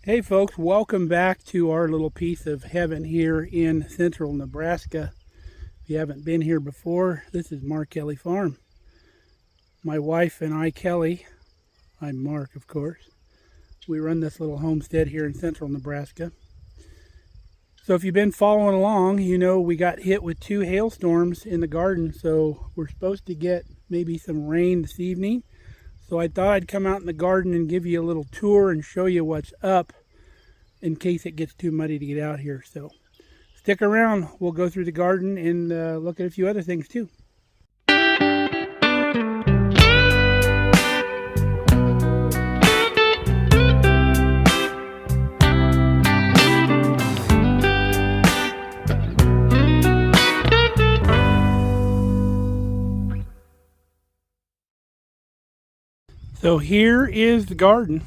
Hey folks, welcome back to our little piece of heaven here in central Nebraska. If you haven't been here before, this is Markelly Farm. My wife and I, Kelly, I'm Mark of course, we run this little homestead here in central Nebraska. So if you've been following along, you know we got hit with 2 hailstorms in the garden, so we're supposed to get maybe some rain this evening. So I thought I'd come out in the garden and give you a little tour and show you what's up in case it gets too muddy to get out here. So stick around, we'll go through the garden and look at a few other things too. So here is the garden.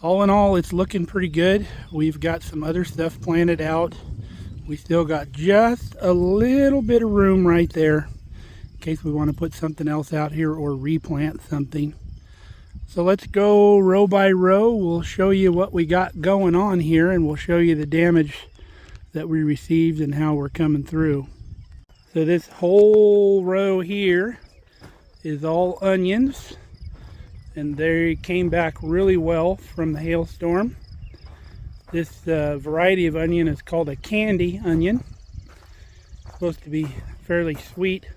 All in all, it's looking pretty good. We've got some other stuff planted out. We still got just a little bit of room right there in case we want to put something else out here or replant something. So let's go row by row. We'll show you what we got going on here, and we'll show you the damage that we received and how we're coming through. So this whole row here is all onions, and they came back really well from the hailstorm. This variety of onion is called a candy onion. It's supposed to be fairly sweet.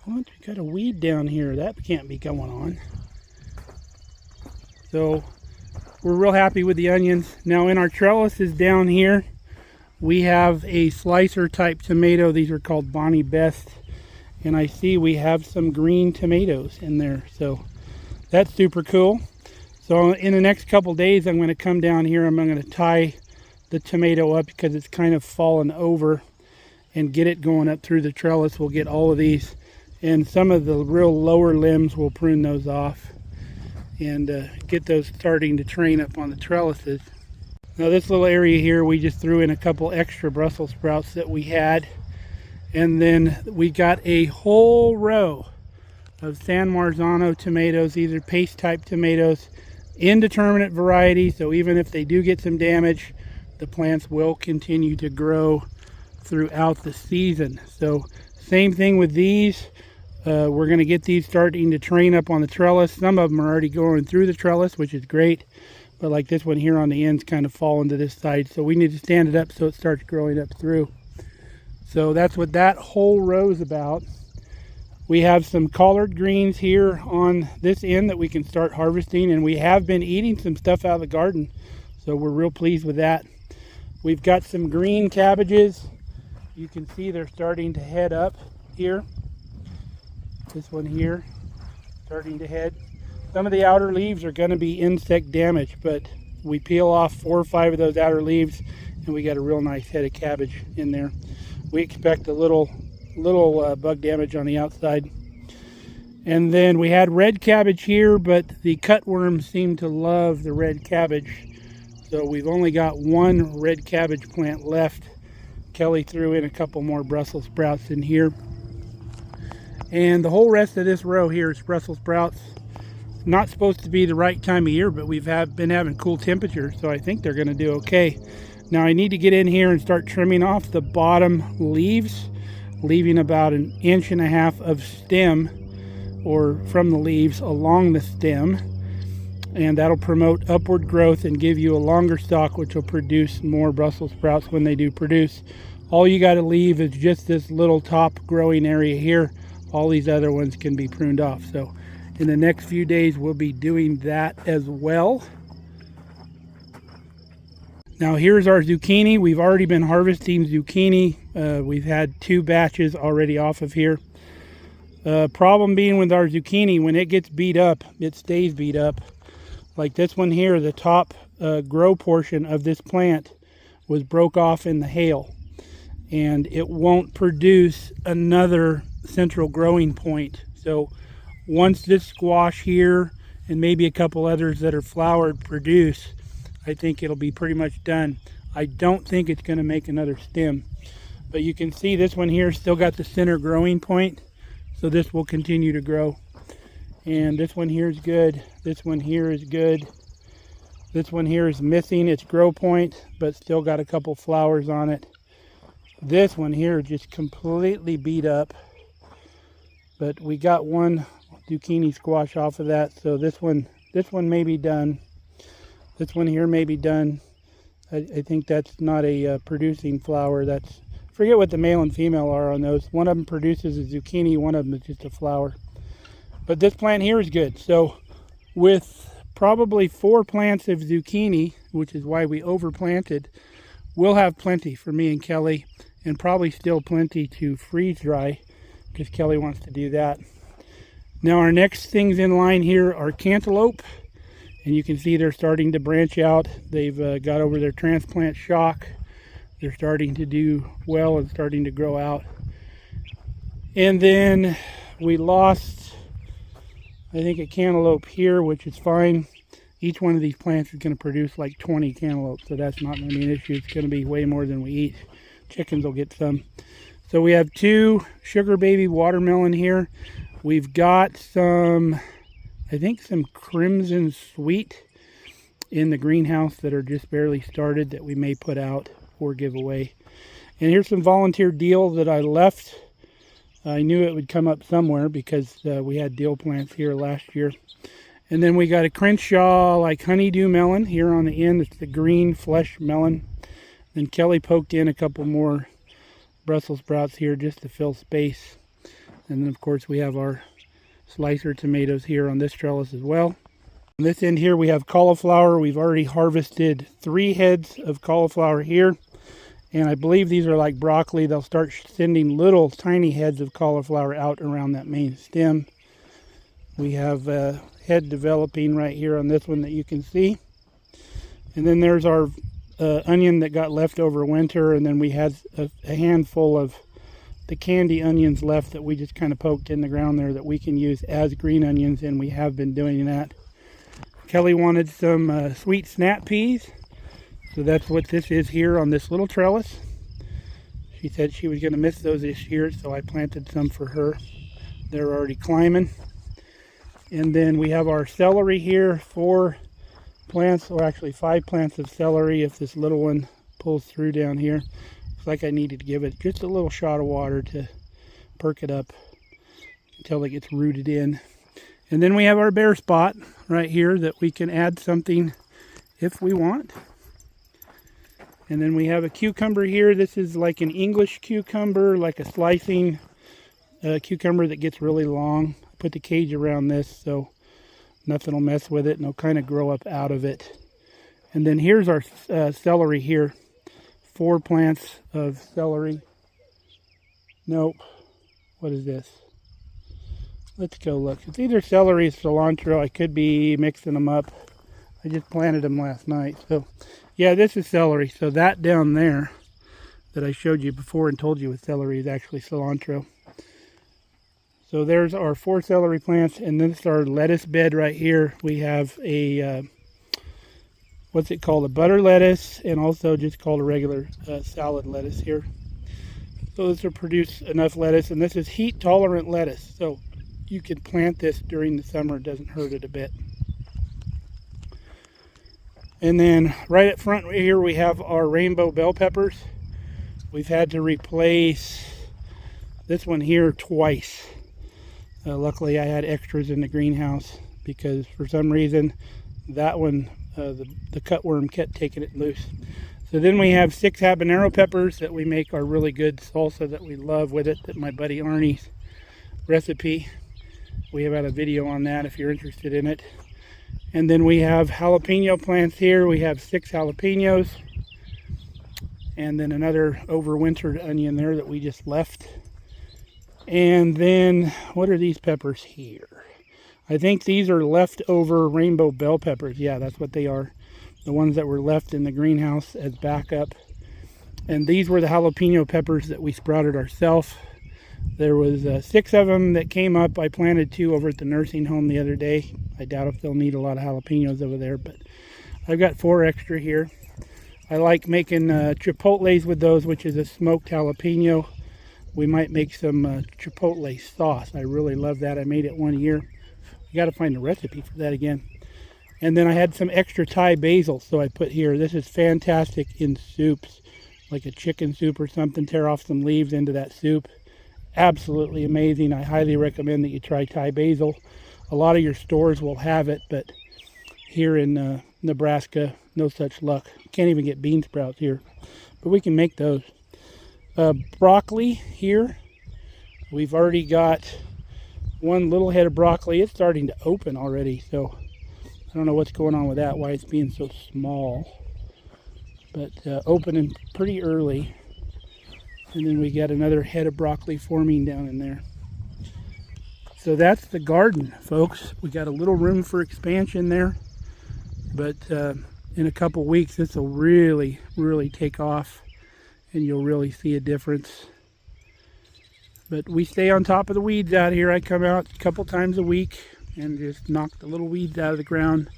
Oh, we got a weed down here. That can't be going on. So we're real happy with the onions. Now in our trellises down here, we have a slicer type tomato. These are called Bonnie Best. And I see we have some green tomatoes in there. So that's super cool. So in the next couple days, I'm going to come down here. I'm going to tie the tomato up because it's kind of fallen over, and get it going up through the trellis. We'll get all of these, and some of the real lower limbs, we'll prune those off and get those starting to train up on the trellises. Now this little area here, we just threw in a couple extra Brussels sprouts that we had, and then we got a whole row of San Marzano tomatoes. These are paste type tomatoes, indeterminate variety, so even if they do get some damage, the plants will continue to grow throughout the season. So same thing with these. We're going to get these starting to train up on the trellis. Some of them are already going through the trellis, which is great, but like this one here on the ends kind of falling to this side, so we need to stand it up so it starts growing up through. So that's what that whole row is about. We have some collard greens here on this end that we can start harvesting, and we have been eating some stuff out of the garden, so we're real pleased with that. We've got some green cabbages. You can see they're starting to head up here. This one here starting to head. Some of the outer leaves are going to be insect damage, but we peel off 4 or 5 of those outer leaves and we got a real nice head of cabbage in there. We expect a little bug damage on the outside. And then we had red cabbage here, but the cutworms seem to love the red cabbage, so we've only got 1 red cabbage plant left. Kelly threw in a couple more Brussels sprouts in here, and the whole rest of this row here is Brussels sprouts. Not supposed to be the right time of year, but we've been having cool temperatures, so I think they're going to do okay. Now I need to get in here and start trimming off the bottom leaves, leaving about 1.5 inches of stem, or from the leaves along the stem, and that'll promote upward growth and give you a longer stalk, which will produce more Brussels sprouts when they do produce. All you got to leave is just this little top growing area here. All these other ones can be pruned off. So in the next few days we'll be doing that as well. Now here's our zucchini. We've already been harvesting zucchini. We've had 2 batches already off of here. Problem being with our zucchini, when it gets beat up, it stays beat up. Like this one here, the top grow portion of this plant was broke off in the hail, and it won't produce another central growing point. So once this squash here and maybe a couple others that are flowered produce, I think it'll be pretty much done. I don't think it's going to make another stem, but you can see this one here still got the center growing point, so this will continue to grow. And this one here is good. This one here is good. This one here is missing its grow point, but still got a couple flowers on it. This one here just completely beat up, but we got one zucchini squash off of that, so this one may be done. This one here may be done. I think that's not a producing flower. That's, forget what the male and female are on those. One of them produces a zucchini, one of them is just a flower. But this plant here is good. So with probably 4 plants of zucchini, which is why we overplanted, we'll have plenty for me and Kelly, and probably still plenty to freeze dry because Kelly wants to do that. Now our next things in line here are cantaloupe, and you can see they're starting to branch out. They've got over their transplant shock. They're starting to do well and starting to grow out. And then we lost, I think, a cantaloupe here, which is fine. Each one of these plants is going to produce like 20 cantaloupes, so that's not going to be an issue. It's going to be way more than we eat. Chickens will get some. So we have 2 sugar baby watermelon here. We've got some, I think, some crimson sweet in the greenhouse that are just barely started that we may put out or give away. And here's some volunteer deal that I left. I knew it would come up somewhere because we had deal plants here last year. And then we got a Crenshaw like honeydew melon here on the end. It's the green flesh melon. Then Kelly poked in a couple more Brussels sprouts here just to fill space. And then of course we have our slicer tomatoes here on this trellis as well. On this end here we have cauliflower. We've already harvested 3 heads of cauliflower here. And I believe these are like broccoli. They'll start sending little tiny heads of cauliflower out around that main stem. We have a head developing right here on this one that you can see. And then there's our onion that got left over winter. And then we had a handful of the candy onions left that we just kind of poked in the ground there that we can use as green onions. And we have been doing that. Kelly wanted some sweet snap peas. So that's what this is here on this little trellis. She said she was going to miss those this year, so I planted some for her. They're already climbing. And then we have our celery here, 4 plants, or actually 5 plants of celery if this little one pulls through down here. Looks like I needed to give it just a little shot of water to perk it up until it gets rooted in. And then we have our bare spot right here that we can add something if we want. And then we have a cucumber here. This is like an English cucumber, like a slicing cucumber that gets really long. I put the cage around this so nothing will mess with it, and it'll kind of grow up out of it. And then here's our celery here. 4 plants of celery. Nope. What is this? Let's go look. It's either celery or cilantro. I could be mixing them up. I just planted them last night. So yeah, this is celery. So that down there that I showed you before and told you was celery is actually cilantro. So there's our 4 celery plants, and then it's our lettuce bed right here. We have a, what's it called? A butter lettuce, and also just called a regular salad lettuce here. So this will produce enough lettuce, and this is heat tolerant lettuce. So you can plant this during the summer. It doesn't hurt it a bit. And then right up front here we have our rainbow bell peppers. We've had to replace this one here twice. Luckily I had extras in the greenhouse because for some reason that one, the cutworm kept taking it loose. So then we have 6 habanero peppers that we make our really good salsa that we love with it, that my buddy Arnie's recipe. We have had a video on that if you're interested in it. And then we have jalapeno plants here. We have 6 jalapenos. And then another overwintered onion there that we just left. And then, what are these peppers here? I think these are leftover rainbow bell peppers. Yeah, that's what they are. The ones that were left in the greenhouse as backup. And these were the jalapeno peppers that we sprouted ourselves. There was 6 of them that came up. I planted 2 over at the nursing home the other day. I doubt if they'll need a lot of jalapenos over there, but I've got 4 extra here. I like making chipotles with those, which is a smoked jalapeno. We might make some chipotle sauce. I really love that. I made it one year. You got to find a recipe for that again. And then I had some extra Thai basil, so I put here. This is fantastic in soups, like a chicken soup or something. Tear off some leaves into that soup. Absolutely amazing. I highly recommend that you try Thai basil. A lot of your stores will have it, but here in Nebraska, no such luck. Can't even get bean sprouts here, but we can make those. Broccoli here. We've already got one little head of broccoli. It's starting to open already, so I don't know what's going on with that, why it's being so small. But opening pretty early. And then we got another head of broccoli forming down in there. So that's the garden, folks. We got a little room for expansion there. But in a couple weeks, this will really, really take off. And you'll really see a difference. But we stay on top of the weeds out here. I come out a couple times a week and just knock the little weeds out of the ground.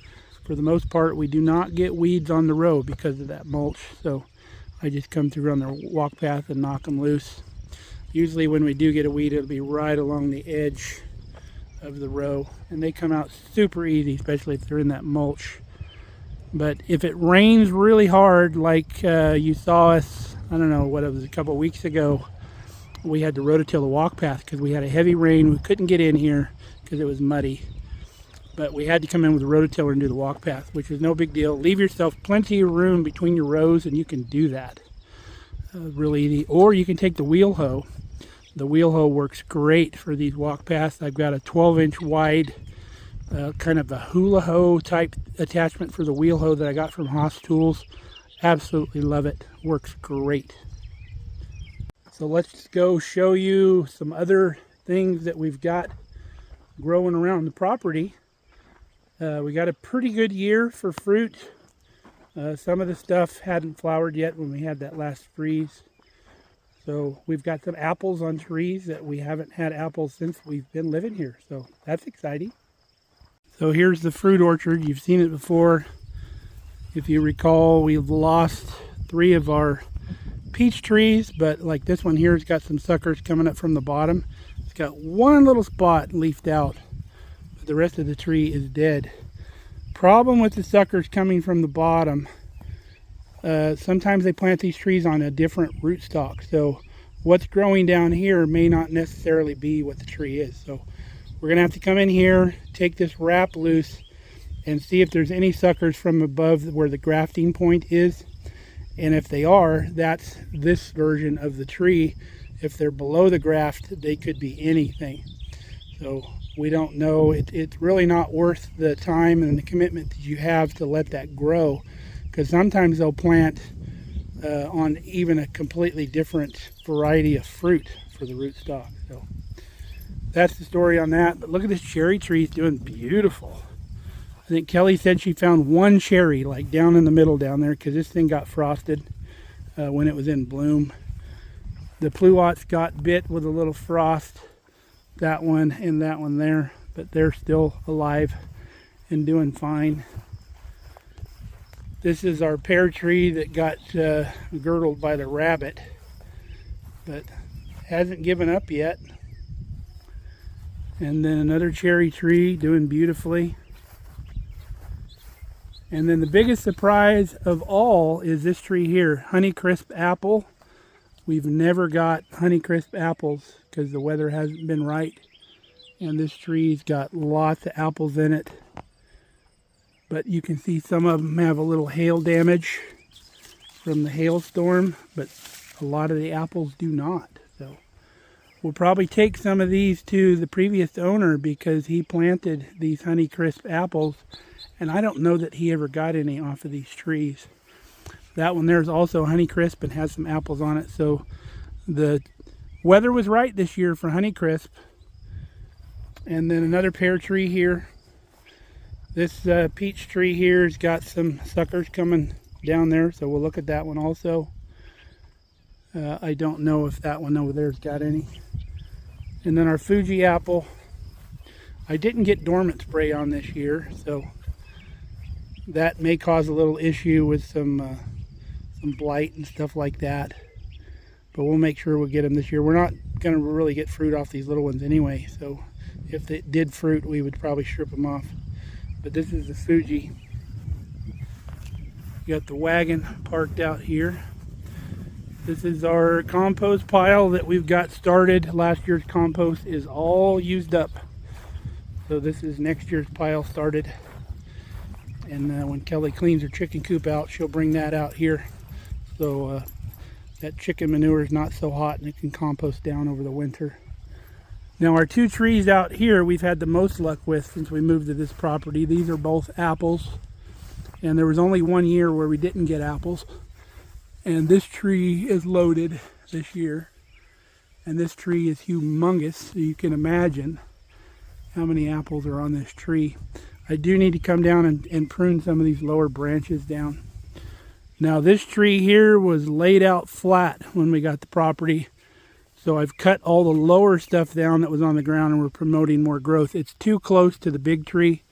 For the most part, we do not get weeds on the road because of that mulch. So I just come through on the walk path and knock them loose. Usually when we do get a weed, it'll be right along the edge of the row. And they come out super easy, especially if they're in that mulch. But if it rains really hard, like you saw us, I don't know what it was, a couple weeks ago, we had to rototill the walk path because we had a heavy rain. We couldn't get in here because it was muddy. But we had to come in with a rototiller and do the walk path, which is no big deal. Leave yourself plenty of room between your rows and you can do that. Really easy. Or you can take the wheel hoe. The wheel hoe works great for these walk paths. I've got a 12-inch wide kind of a hula hoe type attachment for the wheel hoe that I got from Haas Tools. Absolutely love it. Works great. So let's go show you some other things that we've got growing around the property. We got a pretty good year for fruit. Some of the stuff hadn't flowered yet when we had that last freeze. So we've got some apples on trees that we haven't had apples since we've been living here. So that's exciting. So here's the fruit orchard. You've seen it before. If you recall, we've lost 3 of our peach trees, but like this one here has got some suckers coming up from the bottom. It's got one little spot leafed out, but the rest of the tree is dead. Problem with the suckers coming from the bottom, sometimes they plant these trees on a different rootstock, so what's growing down here may not necessarily be what the tree is. So we're gonna have to come in here, take this wrap loose, and see if there's any suckers from above where the grafting point is. And if they are, that's this version of the tree. If they're below the graft, they could be anything. So we don't know. It's really not worth the time and the commitment that you have to let that grow, because sometimes they'll plant on even a completely different variety of fruit for the rootstock. So that's the story on that. But look at this cherry tree. It's doing beautiful. I think Kelly said she found one cherry like down in the middle down there because this thing got frosted when it was in bloom. The pluots got bit with a little frost, that one and that one there, but they're still alive and doing fine. This is our pear tree that got girdled by the rabbit, but hasn't given up yet. And then another cherry tree doing beautifully. And then the biggest surprise of all is this tree here, Honeycrisp apple. We've never got Honeycrisp apples because the weather hasn't been right. And this tree's got lots of apples in it. But you can see some of them have a little hail damage from the hailstorm, but a lot of the apples do not. So we'll probably take some of these to the previous owner because he planted these Honeycrisp apples. And I don't know that he ever got any off of these trees. That one there's also Honeycrisp and has some apples on it. So the weather was right this year for Honeycrisp. And then another pear tree here. This peach tree here has got some suckers coming down there. So we'll look at that one also. I don't know if that one over there's got any. And then our Fuji apple. I didn't get dormant spray on this year, so that may cause a little issue with some blight and stuff like that. But we'll make sure we'll get them this year. We're not going to really get fruit off these little ones anyway, so if it did fruit, we would probably strip them off. but this is the Fuji. You got the wagon parked out here. This is our compost pile that we've got started. Last year's compost is all used up. So this is next year's pile started. And when Kelly cleans her chicken coop out, she'll bring that out here. So that chicken manure is not so hot and it can compost down over the winter. Now our two trees out here we've had the most luck with since we moved to this property. These are both apples. And there was only 1 year where we didn't get apples. And this tree is loaded this year. And this tree is humongous, so you can imagine how many apples are on this tree. I do need to come down and prune some of these lower branches down. Now this tree here was laid out flat when we got the property. So I've cut all the lower stuff down that was on the ground and we're promoting more growth. It's too close to the big tree,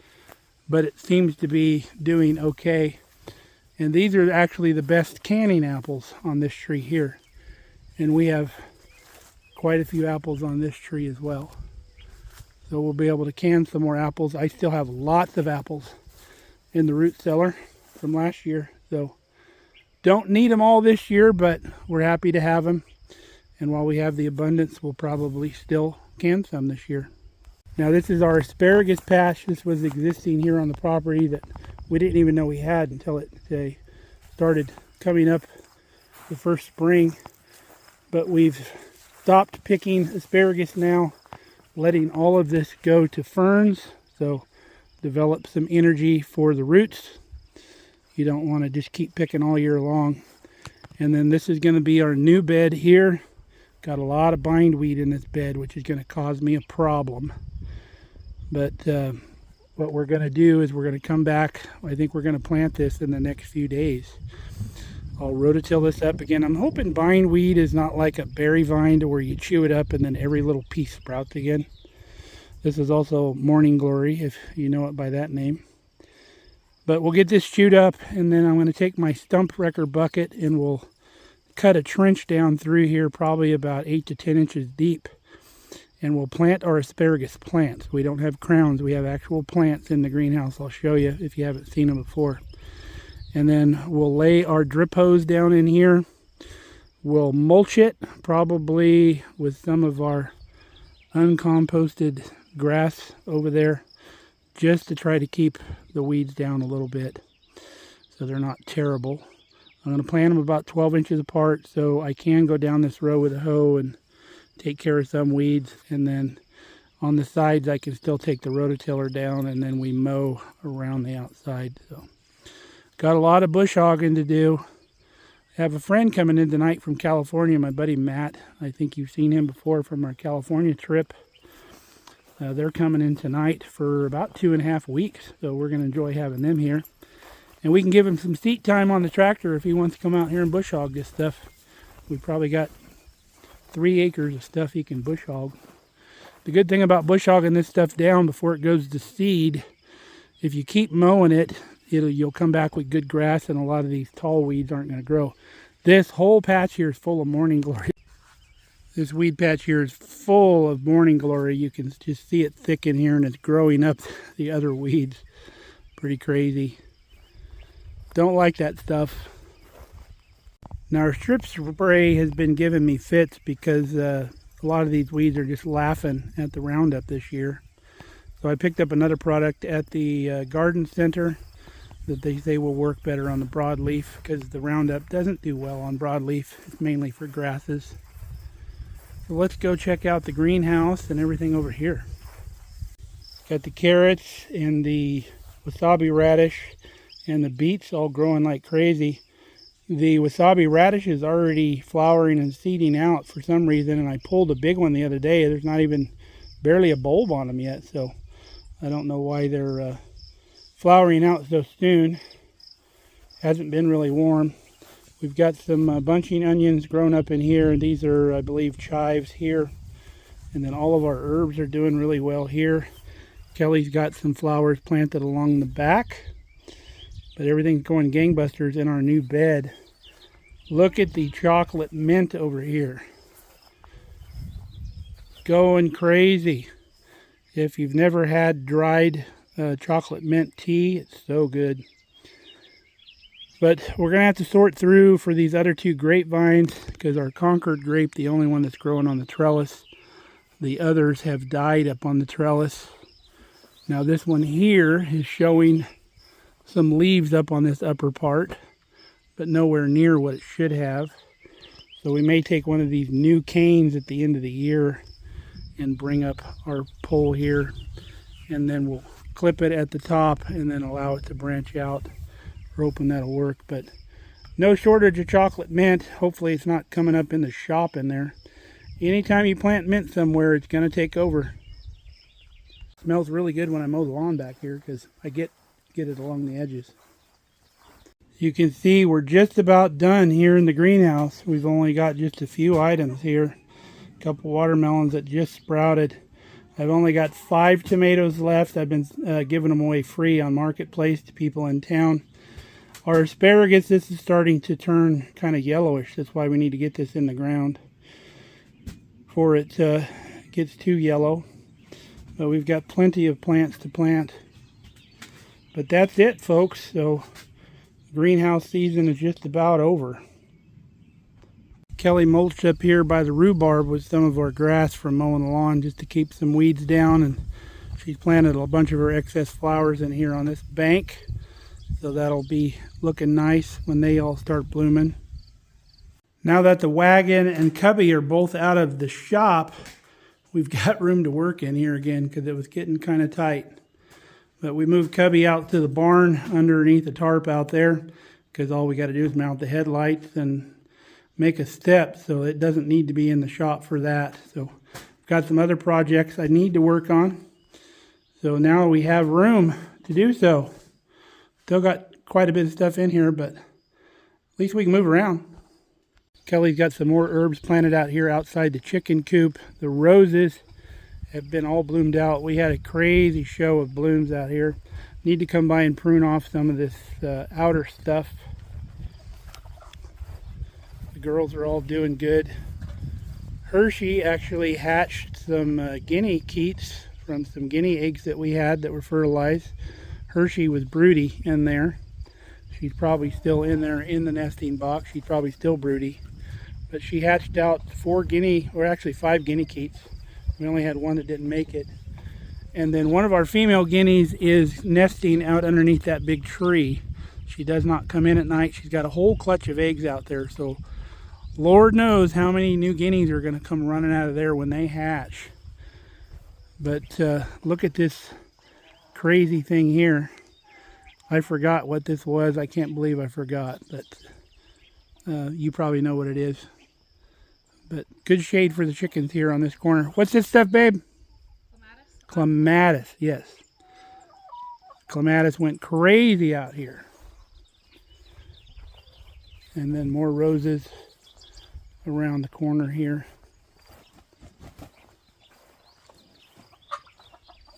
but it seems to be doing okay. And these are actually the best canning apples on this tree here. And we have quite a few apples on this tree as well. So we'll be able to can some more apples. I still have lots of apples in the root cellar from last year. So don't need them all this year, but we're happy to have them. And while we have the abundance, we'll probably still can some this year. Now this is our asparagus patch. This was existing here on the property that we didn't even know we had until it started coming up the first spring. But we've stopped picking asparagus now, letting all of this go to ferns. So develop some energy for the roots. You don't want to just keep picking all year long. And then this is going to be our new bed here. Got a lot of bindweed in this bed, which is going to cause me a problem. But what we're going to do is we're going to come back. I think we're going to plant this in the next few days. I'll rototill this up again. I'm hoping bindweed is not like a berry vine to where you chew it up and then every little piece sprouts again. This is also morning glory, if you know it by that name. But we'll get this chewed up, and then I'm going to take my stump wrecker bucket and we'll cut a trench down through here, probably about 8 to 10 inches deep. And we'll plant our asparagus plants. We don't have crowns, we have actual plants in the greenhouse. I'll show you if you haven't seen them before. And then we'll lay our drip hose down in here. We'll mulch it, probably with some of our uncomposted grass over there, just to try to keep the weeds down a little bit so they're not terrible. I'm going to plant them about 12 inches apart so I can go down this row with a hoe and take care of some weeds. And then on the sides I can still take the rototiller down and then we mow around the outside. So got a lot of bush hogging to do. I have a friend coming in tonight from California, my buddy Matt. I think you've seen him before from our California trip. They're coming in tonight for about 2.5 weeks, so we're going to enjoy having them here. And we can give him some seat time on the tractor if he wants to come out here and bush hog this stuff. We've probably got 3 acres of stuff he can bush hog. The good thing about bush hogging this stuff down before it goes to seed, if you keep mowing it, you'll come back with good grass and a lot of these tall weeds aren't going to grow. This whole patch here is full of morning glory. This weed patch here is full of morning glory. You can just see it thick in here and it's growing up the other weeds. Pretty crazy. Don't like that stuff. Now our strip spray has been giving me fits because a lot of these weeds are just laughing at the Roundup this year. So I picked up another product at the garden center that they say will work better on the broadleaf because the Roundup doesn't do well on broadleaf. It's mainly for grasses. So let's go check out the greenhouse and everything over here. Got the carrots and the wasabi radish and the beets all growing like crazy. The wasabi radish is already flowering and seeding out for some reason, and I pulled a big one the other day. There's not even barely a bulb on them yet, so I don't know why they're flowering out so soon. Hasn't been really warm. We've got some bunching onions grown up in here, and these are, I believe, chives here. And then all of our herbs are doing really well here. Kelly's got some flowers planted along the back, but everything's going gangbusters in our new bed. Look at the chocolate mint over here. Going crazy. If you've never had dried chocolate mint tea. It's so good. But we're going to have to sort through for these other two grapevines because our Concord grape, the only one that's growing on the trellis, the others have died up on the trellis. Now this one here is showing some leaves up on this upper part, but nowhere near what it should have. So we may take one of these new canes at the end of the year and bring up our pole here, and then we'll clip it at the top and then allow it to branch out. We're hoping that'll work, but no shortage of chocolate mint. Hopefully it's not coming up in the shop in there. Anytime you plant mint somewhere, it's going to take over. It smells really good when I mow the lawn back here because I get it along the edges. You can see we're just about done here in the greenhouse. We've only got just a few items here. A couple watermelons that just sprouted. I've only got 5 tomatoes left. I've been giving them away free on Marketplace to people in town. Our asparagus, this is starting to turn kind of yellowish. That's why we need to get this in the ground before it gets too yellow. But we've got plenty of plants to plant. But that's it, folks. So greenhouse season is just about over. Kelly mulched up here by the rhubarb with some of our grass from mowing the lawn just to keep some weeds down, and she's planted a bunch of her excess flowers in here on this bank, so that'll be looking nice when they all start blooming. Now that the wagon and Cubby are both out of the shop, we've got room to work in here again because it was getting kind of tight. But we moved Cubby out to the barn underneath the tarp out there because all we got to do is mount the headlights and make a step, so it doesn't need to be in the shop for that. So I've got some other projects I need to work on. So now we have room to do so. Still got quite a bit of stuff in here, but at least we can move around. Kelly's got some more herbs planted out here outside the chicken coop. The roses have been all bloomed out. We had a crazy show of blooms out here. Need to come by and prune off some of this outer stuff. The girls are all doing good. Hershey actually hatched some Guinea Keats from some guinea eggs that we had that were fertilized. Hershey was broody in there. She's probably still in there in the nesting box. She's probably still broody. But she hatched out 5 Guinea Keats. We only had one that didn't make it. And then one of our female guineas is nesting out underneath that big tree. She does not come in at night. She's got a whole clutch of eggs out there. So Lord knows how many new guineas are going to come running out of there when they hatch. But look at this crazy thing here. I forgot what this was. I can't believe I forgot. But you probably know what it is. But good shade for the chickens here on this corner. What's this stuff, babe? Clematis. Clematis, yes. Clematis went crazy out here. And then more roses around the corner here.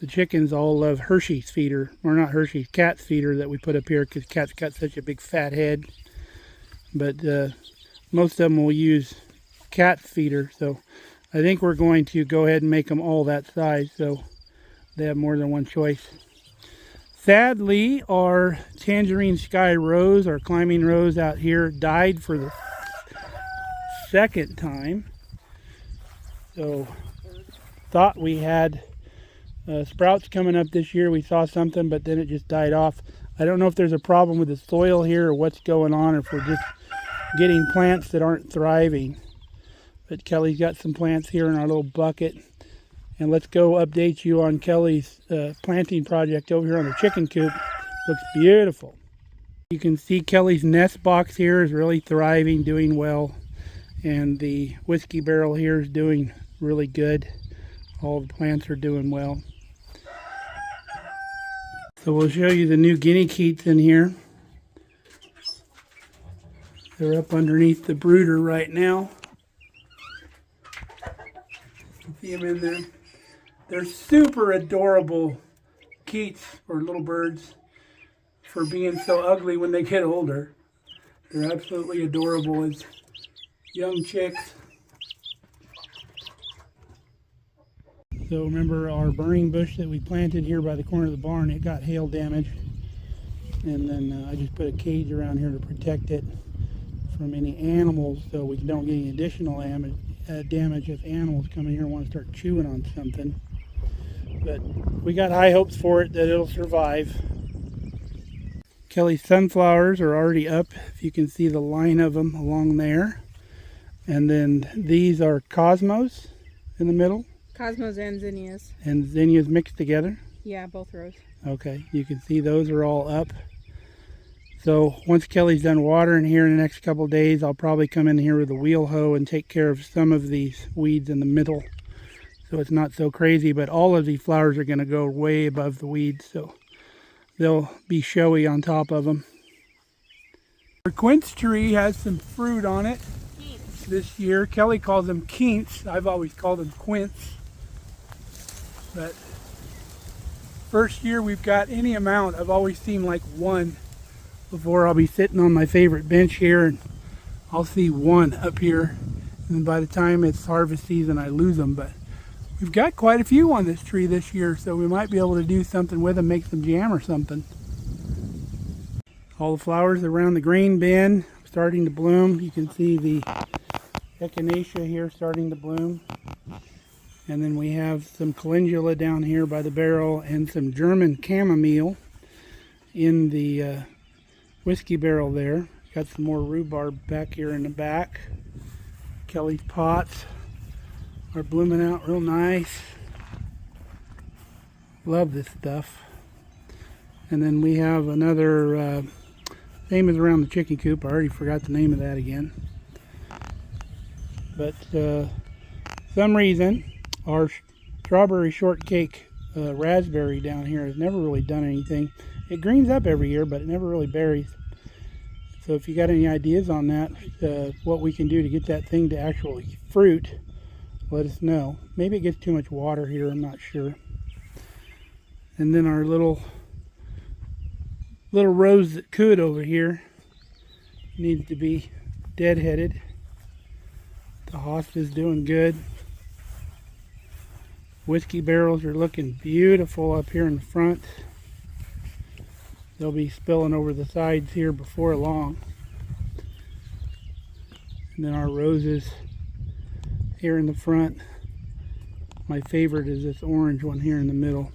The chickens all love Hershey's feeder, or not Hershey's, Cat's feeder that we put up here because Cat's got such a big fat head. But most of them will use cat feeder, so I think we're going to go ahead and make them all that size so they have more than one choice. Sadly, our tangerine sky rose, our climbing rose out here, died for the second time. So thought we had sprouts coming up this year. We saw something, but then it just died off. I don't know if there's a problem with the soil here or what's going on, or if we're just getting plants that aren't thriving. But Kelly's got some plants here in our little bucket. And let's go update you on Kelly's planting project over here on the chicken coop. Looks beautiful. You can see Kelly's nest box here is really thriving, doing well. And the whiskey barrel here is doing really good. All the plants are doing well. So we'll show you the new Guinea Keats in here. They're up underneath the brooder right now. See them in there. They're super adorable Keats, or little birds, for being so ugly when they get older. They're absolutely adorable as young chicks. So remember our burning bush that we planted here by the corner of the barn, it got hail damage. And then I just put a cage around here to protect it from any animals, so we don't get any additional damage if animals come in here and want to start chewing on something. But we got high hopes for it that it'll survive. Kelly's sunflowers are already up. If you can see the line of them along there. And then these are cosmos in the middle. Cosmos and zinnias. And zinnias mixed together? Yeah, both rows. Okay, you can see those are all up. So once Kelly's done watering here in the next couple of days, I'll probably come in here with a wheel hoe and take care of some of these weeds in the middle. So it's not so crazy, but all of these flowers are going to go way above the weeds, so they'll be showy on top of them. Our Quint tree has some fruit on it this year. Kelly calls them Keats. I've always called them Quints. But first year we've got any amount. I've always seen like one before. I'll be sitting on my favorite bench here and I'll see one up here. And by the time it's harvest season, I lose them. But we've got quite a few on this tree this year, so we might be able to do something with them, make some jam or something. All the flowers around the grain bin starting to bloom. You can see the echinacea here starting to bloom. And then we have some calendula down here by the barrel and some German chamomile in the whiskey barrel there. Got some more rhubarb back here in the back. Kelly's pots are blooming out real nice. Love this stuff. And then we have another, same as around the chicken coop. I already forgot the name of that again. But some reason our strawberry shortcake raspberry down here has never really done anything. It greens up every year, but it never really berries. So if you got any ideas on that, what we can do to get that thing to actually fruit, let us know. Maybe it gets too much water here, I'm not sure. And then our little rose that could over here needs to be deadheaded. The hosta's doing good. Whiskey barrels are looking beautiful up here in the front. They'll be spilling over the sides here before long. And then our roses here in the front. My favorite is this orange one here in the middle.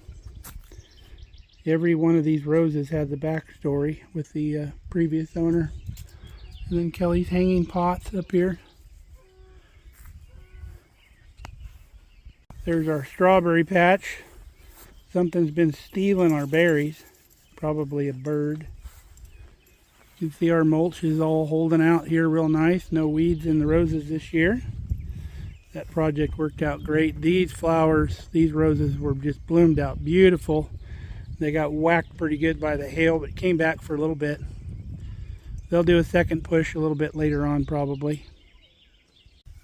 Every one of these roses has a backstory with the previous owner. And then Kelly's hanging pots up here. There's our strawberry patch. Something's been stealing our berries. Probably a bird. You can see our mulch is all holding out here real nice. No weeds in the roses this year. That project worked out great. These flowers, these roses were just bloomed out beautiful. They got whacked pretty good by the hail, but came back for a little bit. They'll do a second push a little bit later on probably.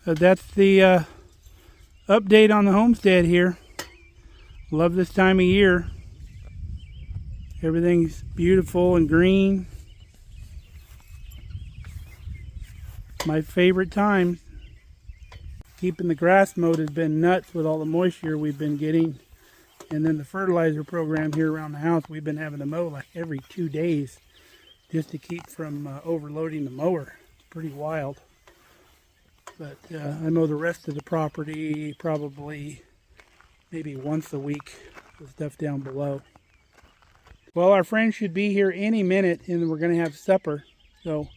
So that's the update on the homestead here. Love this time of year. Everything's beautiful and green. My favorite time. Keeping the grass mowed has been nuts with all the moisture we've been getting. And then the fertilizer program here around the house, we've been having to mow like every 2 days just to keep from overloading the mower. It's pretty wild. But I mow the rest of the property probably maybe once a week, the stuff down below. Well, our friends should be here any minute and we're going to have supper. So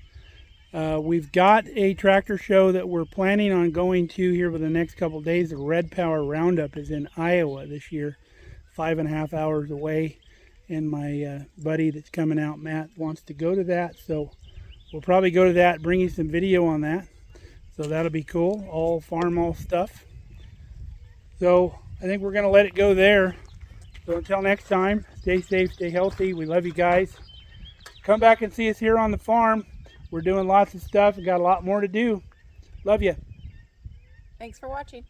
we've got a tractor show that we're planning on going to here for the next couple of days. The Red Power Roundup is in Iowa this year, 5.5 hours away. And my buddy that's coming out, Matt, wants to go to that. So we'll probably go to that, bring you some video on that. So that'll be cool, all farm stuff. So I think we're going to let it go there. So until next time, stay safe, stay healthy. We love you guys. Come back and see us here on the farm. We're doing lots of stuff and got a lot more to do. Love you. Thanks for watching.